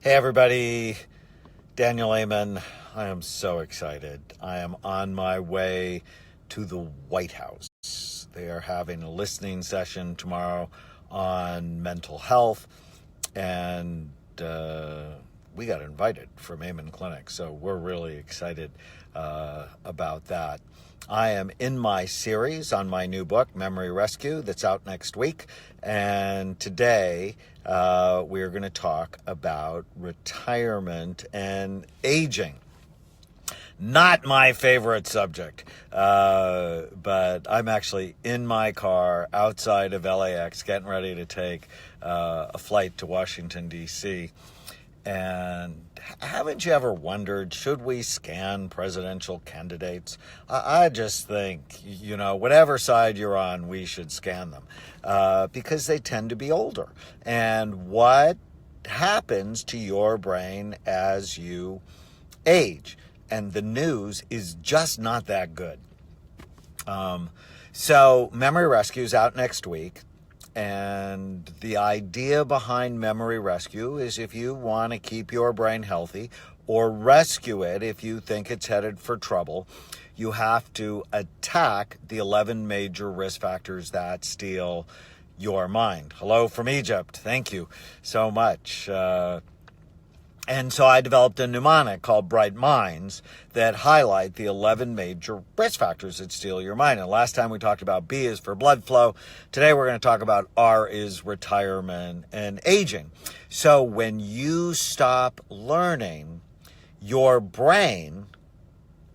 Hey everybody, Daniel Amen. I am so excited. I am on my way to the White House. They are having a listening session tomorrow on mental health, and we got invited from Amen Clinic, so we're really excited about that. I am in my series on my new book, Memory Rescue, that's out next week. And today we're going to talk about retirement and aging. Not my favorite subject, but I'm actually in my car outside of LAX getting ready to take a flight to Washington, D.C., and haven't you ever wondered, should we scan presidential candidates? I just think, whatever side you're on, we should scan them because they tend to be older. And what happens to your brain as you age? And the news is just not that good. So Memory Rescue is out next week. And the idea behind Memory Rescue is if you want to keep your brain healthy or rescue it if you think it's headed for trouble, you have to attack the 11 major risk factors that steal your mind. Hello from Egypt. Thank you so much. And so I developed a mnemonic called Bright Minds that highlight the 11 major risk factors that steal your mind. And last time we talked about B is for blood flow. Today we're going to talk about R is retirement and aging. So when you stop learning, your brain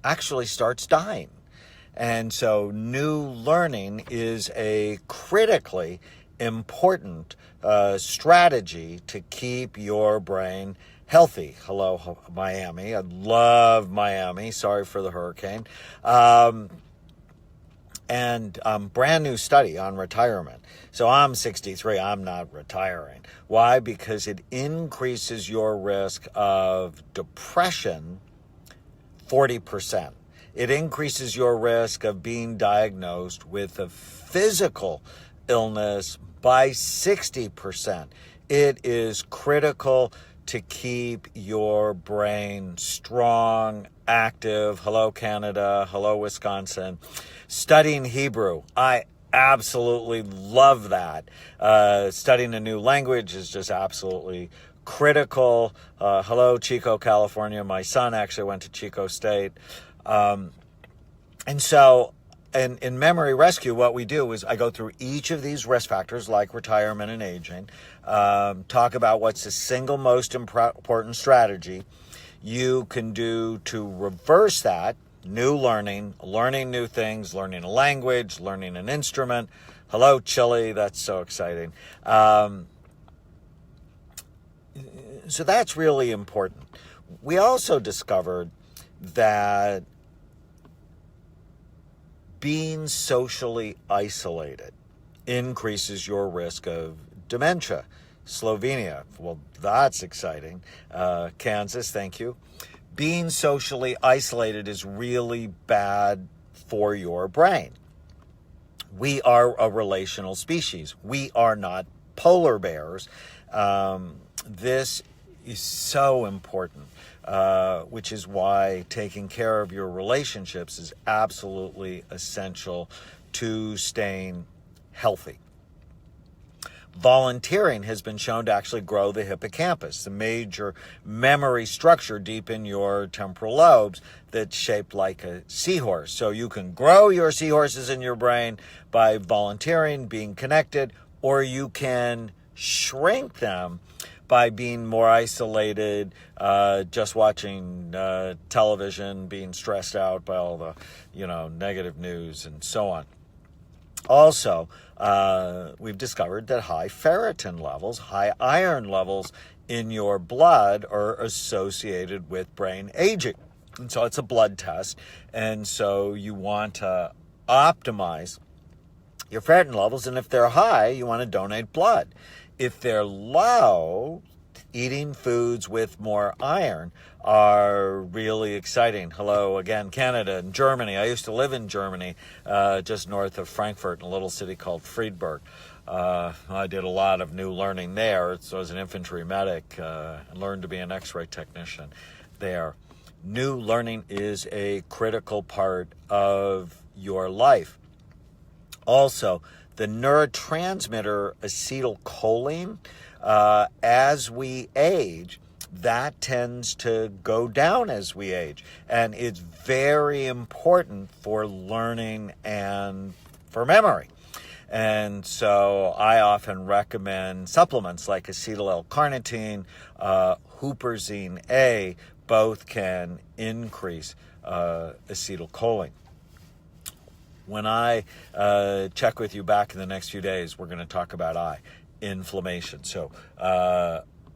actually starts dying. And so new learning is a critically important strategy to keep your brain healthy. Hello, Miami. I love Miami. Sorry for the hurricane. And brand new study on retirement. So I'm 63. I'm not retiring. Why? Because it increases your risk of depression 40%. It increases your risk of being diagnosed with a physical illness by 60%. It is critical to keep your brain strong, active. Hello, Canada. Hello, Wisconsin. Studying Hebrew. I absolutely love that. Studying a new language is just absolutely critical. Hello, Chico, California. My son actually went to Chico State. And so in Memory Rescue, what we do is I go through each of these risk factors like retirement and aging, talk about what's the single most important strategy you can do to reverse that, new learning new things, learning a language, learning an instrument. Hello, Chile. That's so exciting. So that's really important. We also discovered that being socially isolated increases your risk of dementia. Slovenia, well, that's exciting. Kansas, thank you. Being socially isolated is really bad for your brain. We are a relational species. We are not polar bears. This is so important. Which is why taking care of your relationships is absolutely essential to staying healthy. Volunteering has been shown to actually grow the hippocampus, the major memory structure deep in your temporal lobes that's shaped like a seahorse. So you can grow your seahorses in your brain by volunteering, being connected, or you can shrink them by being more isolated, just watching television, being stressed out by all the, negative news and so on. Also, we've discovered that high ferritin levels, high iron levels in your blood are associated with brain aging. And so it's a blood test. And so you want to optimize your ferritin levels. And if they're high, you want to donate blood. If they're low, eating foods with more iron are really exciting. Hello again, Canada and Germany. I used to live in Germany, just north of Frankfurt in a little city called Friedberg. I did a lot of new learning there. So as an infantry medic, I learned to be an X-ray technician there. New learning is a critical part of your life. Also, the neurotransmitter acetylcholine, as we age, that tends to go down as we age. And it's very important for learning and for memory. And so I often recommend supplements like acetyl L-carnitine, huperzine A. Both can increase acetylcholine. When I check with you back in the next few days, we're going to talk about eye inflammation. So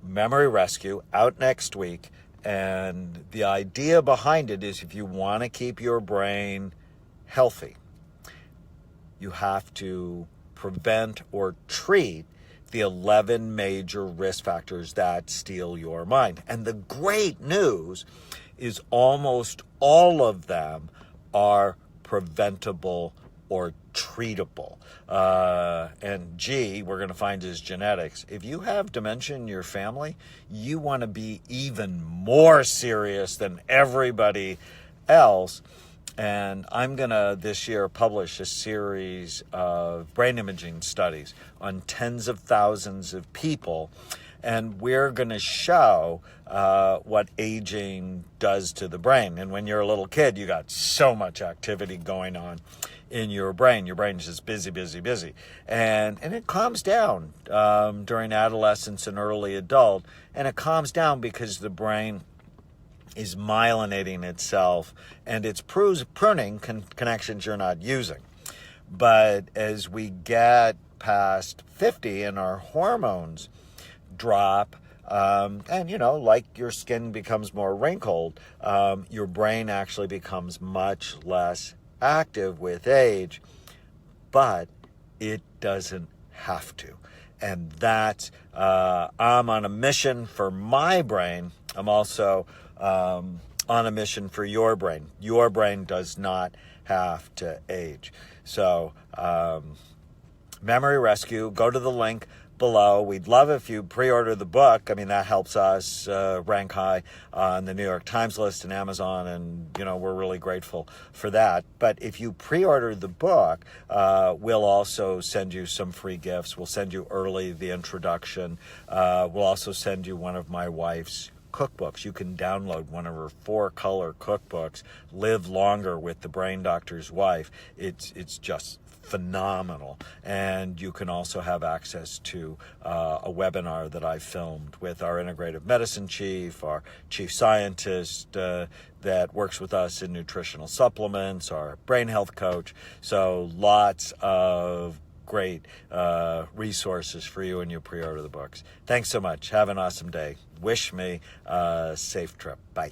Memory Rescue out next week. And the idea behind it is if you want to keep your brain healthy, you have to prevent or treat the 11 major risk factors that steal your mind. And the great news is almost all of them are preventable or treatable. And G, we're going to find is genetics. If you have dementia in your family, you want to be even more serious than everybody else. And I'm going to this year publish a series of brain imaging studies on tens of thousands of people. And we're going to show what aging does to the brain. And when you're a little kid, you got so much activity going on in your brain. Your brain's just busy, busy, busy. And it calms down during adolescence and early adult. And it calms down because the brain is myelinating itself and it's pruning connections you're not using. But as we get past 50 and our hormones drop, and like your skin becomes more wrinkled, your brain actually becomes much less active with age, but it doesn't have to. And that's, I'm on a mission for my brain. I'm also on a mission for your brain. Your brain does not have to age. So, Memory Rescue, go to the link below. We'd love if you pre-order the book. I mean, that helps us rank high on the New York Times list and Amazon, and, we're really grateful for that. But if you pre-order the book, we'll also send you some free gifts. We'll send you early the introduction. We'll also send you one of my wife's cookbooks. You can download one of her 4-color cookbooks, Live Longer with the Brain Doctor's Wife. It's just phenomenal. And you can also have access to a webinar that I filmed with our integrative medicine chief, our chief scientist that works with us in nutritional supplements, our brain health coach. So lots of great resources for you when you pre-order the books. Thanks so much. Have an awesome day. Wish me a safe trip. Bye.